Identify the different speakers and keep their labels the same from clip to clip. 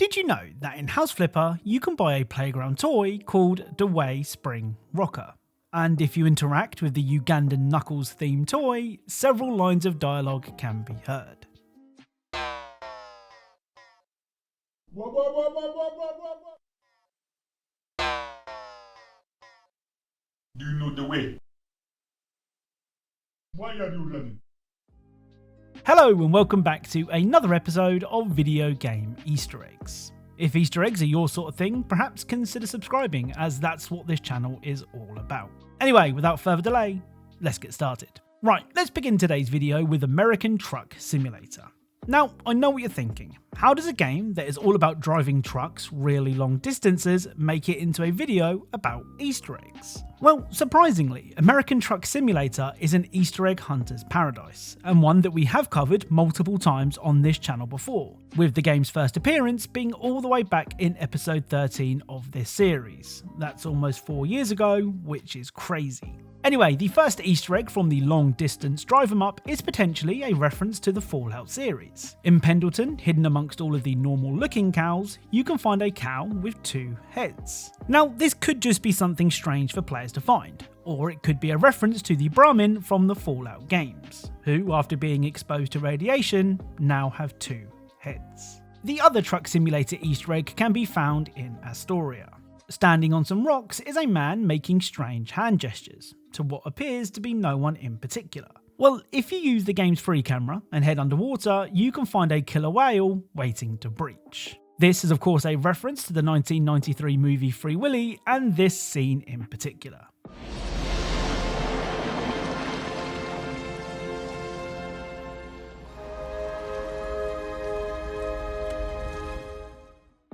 Speaker 1: Did you know that in House Flipper you can buy a playground toy called the Way Spring Rocker? And if you interact with the Ugandan Knuckles themed toy, several lines of dialogue can be heard.
Speaker 2: Do you know the way? Why are you running?
Speaker 1: Hello and welcome back to another episode of Video Game Easter Eggs. If Easter eggs are your sort of thing, perhaps consider subscribing, as that's what this channel is all about. Anyway, without further delay, let's get started. Right, let's begin today's video with American Truck Simulator. Now, I know what you're thinking. How does a game that is all about driving trucks really long distances make it into a video about Easter eggs? Well, surprisingly, American Truck Simulator is an Easter egg hunter's paradise, and one that we have covered multiple times on this channel before, with the game's first appearance being all the way back in episode 13 of this series. That's almost 4 years ago, which is crazy. Anyway, the first Easter egg from the long distance drive 'em up is potentially a reference to the Fallout series. In Pendleton, hidden amongst all of the normal looking cows, you can find a cow with 2 heads. Now, this could just be something strange for players to find, or it could be a reference to the Brahmin from the Fallout games, who, after being exposed to radiation, now have 2 heads. The other Truck Simulator Easter egg can be found in Astoria. Standing on some rocks is a man making strange hand gestures to what appears to be no one in particular. Well, if you use the game's free camera and head underwater, you can find a killer whale waiting to breach. This is of course a reference to the 1993 movie Free Willy and this scene in particular.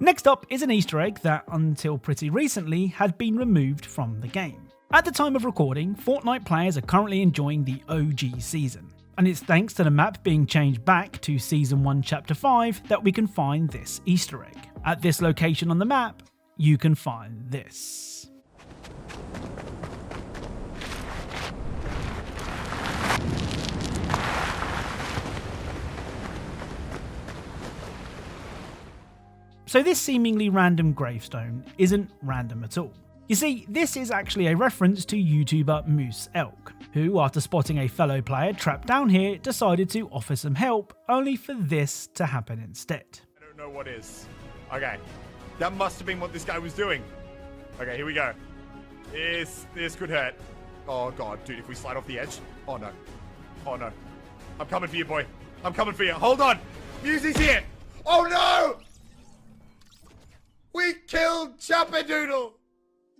Speaker 1: Next up is an Easter egg that, until pretty recently, had been removed from the game. At the time of recording, Fortnite players are currently enjoying the OG season, and it's thanks to the map being changed back to Season 1 Chapter 5 that we can find this Easter egg. At this location on the map, you can find this. So this seemingly random gravestone isn't random at all. You see, this is actually a reference to YouTuber Moose Elk, who after spotting a fellow player trapped down here decided to offer some help, only for this to happen instead.
Speaker 2: I don't know what is. Okay, that must have been what this guy was doing. Okay, here we go. This could hurt. Oh god, dude, if we slide off the edge. Oh no. Oh no. I'm coming for you, boy. I'm coming for you. Hold on. Musie's here. Oh no! We killed Chappadoodle!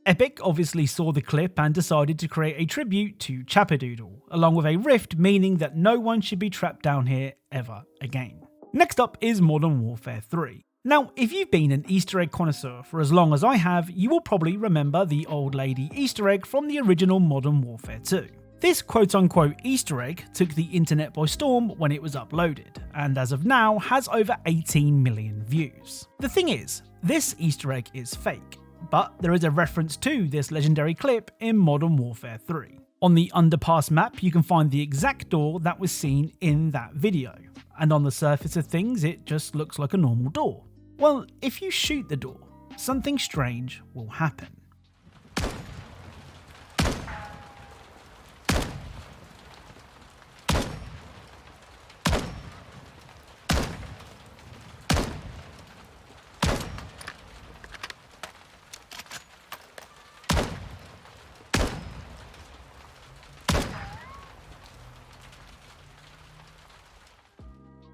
Speaker 1: Epic obviously saw the clip and decided to create a tribute to Chappadoodle, along with a rift meaning that no one should be trapped down here ever again. Next up is Modern Warfare 3. Now, if you've been an Easter egg connoisseur for as long as I have, you will probably remember the old lady Easter egg from the original Modern Warfare 2. This quote-unquote Easter egg took the internet by storm when it was uploaded, and as of now has over 18 million views. The thing is, this Easter egg is fake, but there is a reference to this legendary clip in Modern Warfare 3. On the underpass map you can find the exact door that was seen in that video, and on the surface of things it just looks like a normal door. Well, if you shoot the door, something strange will happen.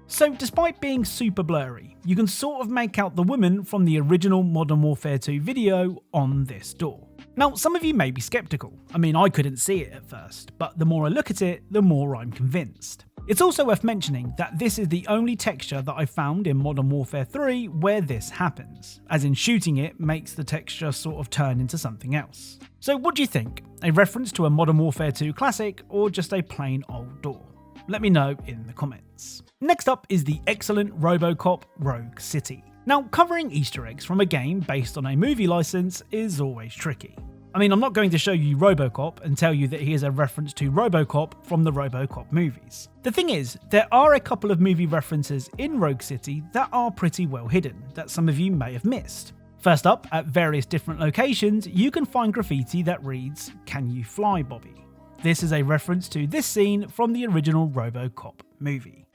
Speaker 1: So despite being super blurry, you can sort of make out the woman from the original Modern Warfare 2 video on this door. Now, some of you may be skeptical. I mean, I couldn't see it at first, but the more I look at it, the more I'm convinced. It's also worth mentioning that this is the only texture that I found in Modern Warfare 3 where this happens, as in shooting it makes the texture sort of turn into something else. So what do you think? A reference to a Modern Warfare 2 classic or just a plain old door? Let me know in the comments. Next up is the Eggcellent RoboCop Rogue City. Now, covering Easter eggs from a game based on a movie license is always tricky. I mean, I'm not going to show you RoboCop and tell you that he is a reference to RoboCop from the RoboCop movies. The thing is, there are a couple of movie references in Rogue City that are pretty well hidden, that some of you may have missed. First up, at various different locations, you can find graffiti that reads, "Can you fly, Bobby?" This is a reference to this scene from the original RoboCop movie.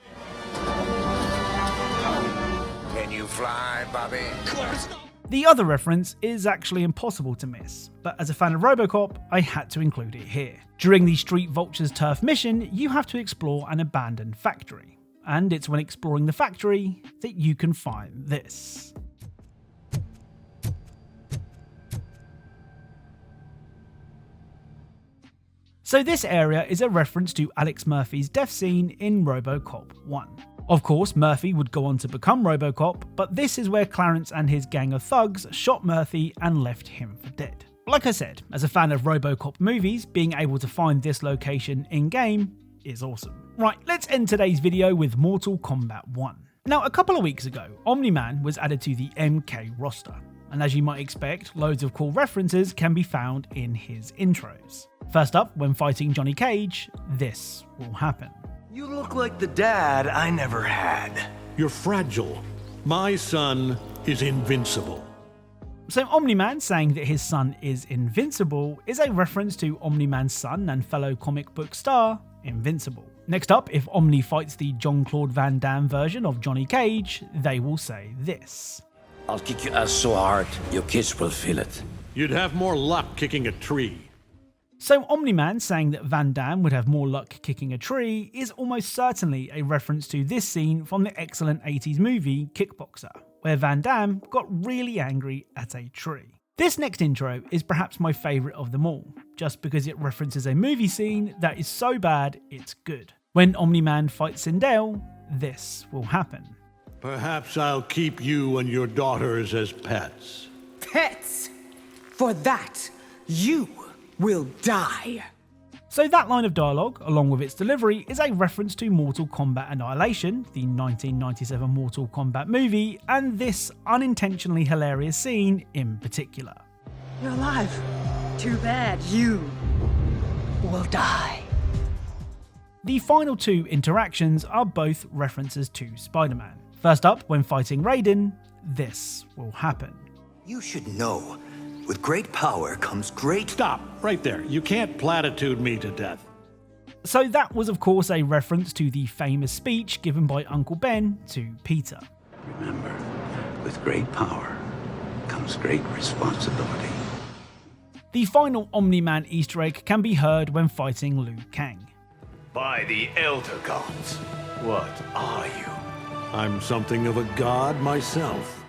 Speaker 3: Can you fly, Bobby?
Speaker 1: The other reference is actually impossible to miss, but as a fan of RoboCop, I had to include it here. During the Street Vulture's Turf mission, you have to explore an abandoned factory, and it's when exploring the factory that you can find this. So this area is a reference to Alex Murphy's death scene in RoboCop 1. Of course, Murphy would go on to become RoboCop, but this is where Clarence and his gang of thugs shot Murphy and left him for dead. Like I said, as a fan of RoboCop movies, being able to find this location in-game is awesome. Right, let's end today's video with Mortal Kombat 1. Now, a couple of weeks ago, Omni-Man was added to the MK roster, and as you might expect, loads of cool references can be found in his intros. First up, when fighting Johnny Cage, this will happen.
Speaker 4: You look like the dad I never had.
Speaker 5: You're fragile. My son is invincible.
Speaker 1: So Omni-Man saying that his son is invincible is a reference to Omni-Man's son and fellow comic book star, Invincible. Next up, if Omni fights the Jean-Claude Van Damme version of Johnny Cage, they will say this.
Speaker 6: I'll kick your ass so hard, your kids will feel it.
Speaker 5: You'd have more luck kicking a tree.
Speaker 1: So Omni-Man saying that Van Damme would have more luck kicking a tree is almost certainly a reference to this scene from the excellent 80s movie Kickboxer, where Van Damme got really angry at a tree. This next intro is perhaps my favourite of them all, just because it references a movie scene that is so bad it's good. When Omni-Man fights Sindel, this will happen.
Speaker 5: Perhaps I'll keep you and your daughters as pets.
Speaker 7: Pets? For that, you will die.
Speaker 1: So that line of dialogue, along with its delivery, is a reference to Mortal Kombat Annihilation, the 1997 Mortal Kombat movie, and this unintentionally hilarious scene in particular.
Speaker 7: You're alive. Too bad you will die.
Speaker 1: The final two interactions are both references to Spider-Man. First up, when fighting Raiden, this will happen.
Speaker 4: You should know, with great power comes great...
Speaker 5: Stop, right there. You can't platitude me to death.
Speaker 1: So that was of course a reference to the famous speech given by Uncle Ben to Peter.
Speaker 8: Remember, with great power comes great responsibility.
Speaker 1: The final Omni-Man Easter egg can be heard when fighting Liu Kang.
Speaker 4: By the Elder Gods, what are you?
Speaker 5: I'm something of a god myself.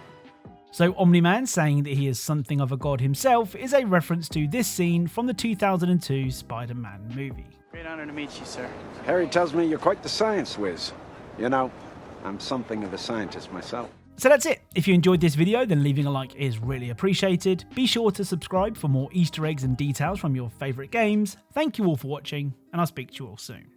Speaker 1: So Omni-Man saying that he is something of a god himself is a reference to this scene from the 2002 Spider-Man movie.
Speaker 9: Great honor to meet you, sir.
Speaker 10: Harry tells me you're quite the science whiz. You know, I'm something of a scientist myself.
Speaker 1: So that's it. If you enjoyed this video, then leaving a like is really appreciated. Be sure to subscribe for more Easter eggs and details from your favourite games. Thank you all for watching, and I'll speak to you all soon.